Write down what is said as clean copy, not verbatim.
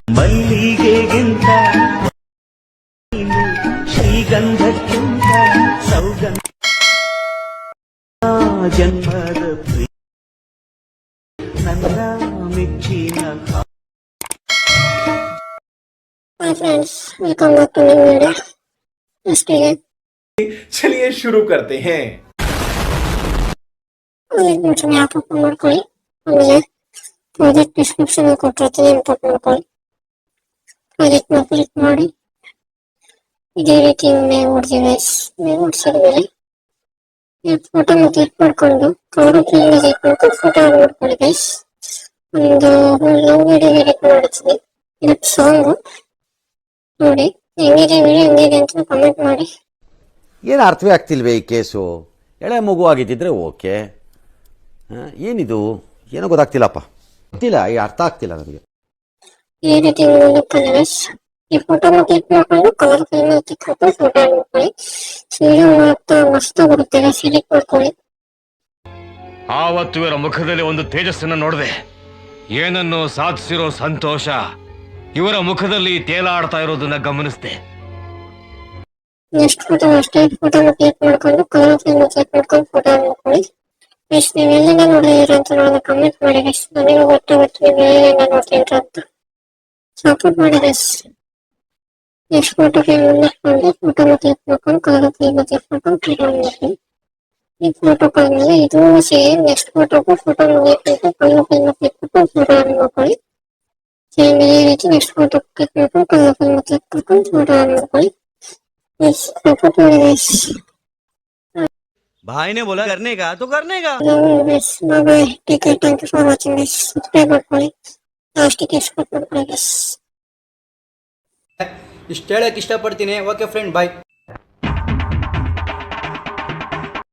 ಮಲ್ಲಿಗೆಗಿಂತ ಶ್ರೀಗಂಧಕ್ಕಿಂತ ಸೌಗಂಧ ಜನ್ಮದ ನನ್ನ ಮೆಚ್ಚಿನ. चलिए शुरू करते हैं. ಮಾಡ್ಕೊಳ್ಳಿ. ಆಮೇಲೆ ಪ್ರಾಜೆಕ್ಟ್ ಡಿಸ್ಕ್ರಿಪ್ಷನ್ ಕೊಟ್ಟಿರ್ತೀನಿ, ಇಂಪೋರ್ಟ್ ಮಾಡ್ಕೊಳ್ಳಿ. ಪ್ರಾಜೆಕ್ಟ್ ನ ಕ್ಲಿಕ್ ಮಾಡಿ ಇದೇ ರೀತಿ ಮೇಲ್ ಹೊಡ್ತೀವಿ. ಮೇಲ್ ಹೊಡ್ಸಿದ್ಮೇಲೆ ಫೋಟೋನ ಕ್ಲಿಕ್ ಮಾಡ್ಕೊಂಡು ಕವರ್ ಫಿಲ್ಮ್ ಕ್ಲಿಕ್ ಮಾಡ್ಕೊಂಡು ಫೋಟೋ ಮಾಡ್ಕೊಳ್ಳಿ ಗೈಸ್. ಒಂದು ಲವ್ ವಿಡಿಯೋ ಎಡಿಟ್ ಮಾಡಿದ್ದೀನಿ. ಇದಕ್ಕೆ ಸಾಂಗು ನೋಡಿ ಹೆಂಗಿದೆ ವಿಡಿಯೋ, ಹೆಂಗಿದೆ ಅಂತ ಕಮೆಂಟ್ ಮಾಡಿ. ಏನು ಅರ್ಥವೇ ಆಗ್ತಿಲ್ವೇ ಈ ಕೇಸು? ಎಳೆ ಮಗು ಆಗಿದ್ದಿದ್ರೆ ಓಕೆ, ಏನಿದು ಏನೋ ಗೊತ್ತಾಗ್ತಿಲ್ಲಪ್ಪ, ಗೊತ್ತಿಲ್ಲ, ಈ ಅರ್ಥ ಆಗ್ತಿಲ್ಲ ನನಗೆ. ಈ ರೀತಿ ಈ ಫೋಟೋನ ಕ್ಲಿಕ್ ಮಾಡ್ಕೊಂಡು ಕಲರ್ ಫಿಲ್ಮ್ ಕ್ಲಿಕ್ ಮಾಡ್ಕೊಂಡು ಫೋಟೋ ಮಾಡ್ಕೊಳ್ಳಿ. ವಿಡಿಯೋ ಮಾಡ್ತಾ ಮಸ್ತ್ ಬರುತ್ತೆ, ಸೆಲೆಕ್ಟ್ ಮಾಡ್ಕೊಳ್ಳಿ. ಆವತ್ತು ಇವರ ಮುಖದಲ್ಲಿ ಒಂದು ತೇಜಸ್ಸನ್ನು ನೋಡಿದೆ. ಏನನ್ನು ಸಾಧಿಸಿರೋ ಸಂತೋಷ ಇವರ ಮುಖದಲ್ಲಿ ತೇಲಾಡ್ತಾ ಇರೋದನ್ನ ಗಮನಿಸಿದೆ. ನೆಕ್ಸ್ಟ್ ಫೋಟೋ ಅಷ್ಟೇ, ಫೋಟೋನ ಕ್ಲಿಕ್ ಮಾಡ್ಕೊಂಡು ಕಲರ್ ಫಿಲ್ಮ್ ಕ್ಲಿಕ್ ಮಾಡ್ಕೊಂಡು ಫೋಟೋ ಮಾಡ್ಕೊಳ್ಳಿ. ನೆಕ್ಸ್ಟ್ ನೀವು ಎಲ್ಲಿಂದ ನೋಡಿದ್ದೀರಾ ಅಂತ ನಾನು ಕಮೆಂಟ್ ಮಾಡಿ. ನೆಕ್ಸ್ಟ್ ನನಗೆ ಗೊತ್ತಾಗುತ್ತೆ ನೀವು ಎಲ್ಲಿಂದ ನೋಡ್ತೀರಾ ಅಂತ, ಸಪೋರ್ಟ್ ಮಾಡಿ. ನೆಕ್ಸ್ಟ್ ಫೋಟೋ ಫಿಲ್ಮ್ ಮಾಡ್ಕೊಂಡು ಫೋಟೋನ ಕ್ಲಿಕ್ ಮಾಡ್ಕೊಂಡು ಕಲರ್ ಫಿಲ್ಮ್ ಕ್ಲಿಕ್ ಮಾಡ್ಕೊಂಡು ಫೋಟೋ ಮಾಡ್ಕೊಳ್ಳಿ. ಈ ಫೋಟೋ ಕಳೆದ್ಮೇಲೆ ಇದು ಸೇಮ್ ನೆಕ್ಸ್ಟ್ ಫೋಟೋಗೂ ಫೋಟೋ ಮುಗಿಬೇಕು, ಕಲರ್ ಫಿಲ್ಮ್ ಕ್ಲಿಕ್ ಮಾಡ್ಕೊಂಡು ಫೋಟೋ ಮಾಡ್ಕೊಳ್ಳಿ. ಸೇಮ್ ಇದೇ ರೀತಿ ನೆಕ್ಸ್ಟ್ ಫೋಟೋ ಕ್ಲಿಕ್ ಮಾಡ್ಕೊಂಡು ಕಲರ್ ಫಿಲ್ಮ್ ಕ್ಲಿಕ್ ಮಾಡ್ಕೊಂಡು ಫೋಟೋ ಮಾಡ್ಕೊಳ್ಳಿ. सपोर्ट भाई ने बोला करने का तो करने का. ठीक है, thank you for watching this. Subscribe ಮಾಡ್ಕೊಳ್ಳಿ, ಲಾಸ್ಟ್ ಗೆ ಸಪೋರ್ಟ್ ಮಾಡ್ಕೊಳ್ಳಿ. ಇಷ್ಟು ಹೇಳಕ್ಕೆ ಇಷ್ಟಪಡ್ತೀನಿ. ಓಕೆ ಫ್ರೆಂಡ್, ಬಾಯ್.